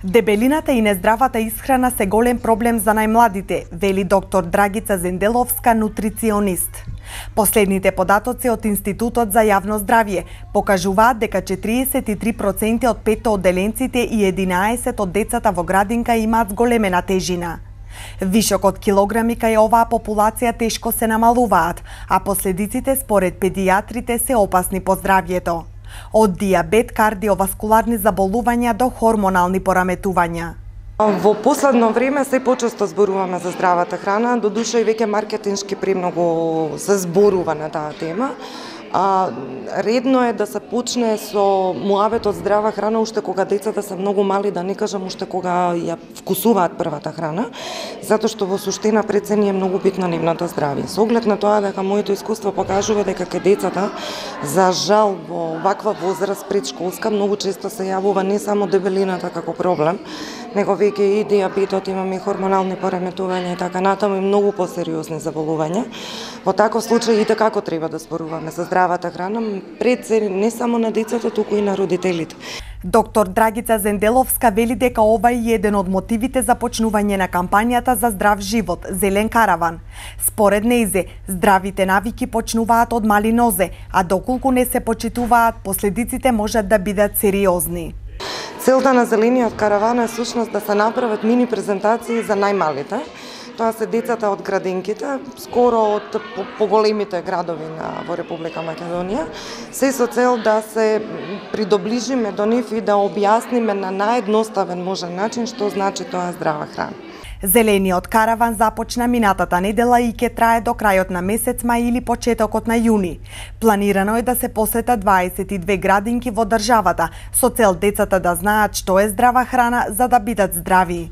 Дебелината и нездравата исхрана се голем проблем за најмладите, вели доктор Драгица Зенделовска, нутриционист. Последните податоци од Институтот за јавно здравје покажуваат дека 43% од 5 одделенците и 11 од децата во градинка имаат зголемена тежина. Вишок од килограми кај оваа популација тешко се намалуваат, а последиците според педијатрите се опасни по здравјето. Од дијабет, кардиоваскуларни заболувања до хормонални пораметувања. Во последно време се почесто зборуваме за здравата храна, додуша и веќе маркетиншки премногу се зборува на таа тема. Редно е да се почне со муабетот здрава храна уште кога децата се многу мали, да не кажам уште кога ја вкусуваат првата храна, затоа што во суштина пред се ни е многу битно нивното здравје. Со оглед на тоа дека моето искуство покажува дека кај децата, за жал во ваква возраст предшколска, многу често се јавува не само дебелината како проблем, него веќе и дијабетот, имаме и хормонални пораметувања и така натаму и многу посериозни заболувања. Во таков случај и како треба да зборуваме за здравата храна, пред се не само на децата, туку и на родителите. Доктор Драгица Зенделовска вели дека ова е еден од мотивите за почнување на кампањата за здрав живот, Зелен караван. Според нејзе, здравите навики почнуваат од мали нозе, а доколку не се почитуваат, последиците можат да бидат сериозни. Целта на Зелениот караван е сушност да се направат мини презентации за најмалите. Тоа се децата од градинките, скоро од поголемите градови во Република Македонија, се со цел да се придоближиме до нив и да објасниме на наједноставен можен начин што значи тоа здрава храна. Зелениот караван започна минатата недела и ќе трае до крајот на месец мај или почетокот на јуни. Планирано е да се посетат 22 градинки во државата, со цел децата да знаат што е здрава храна за да бидат здрави.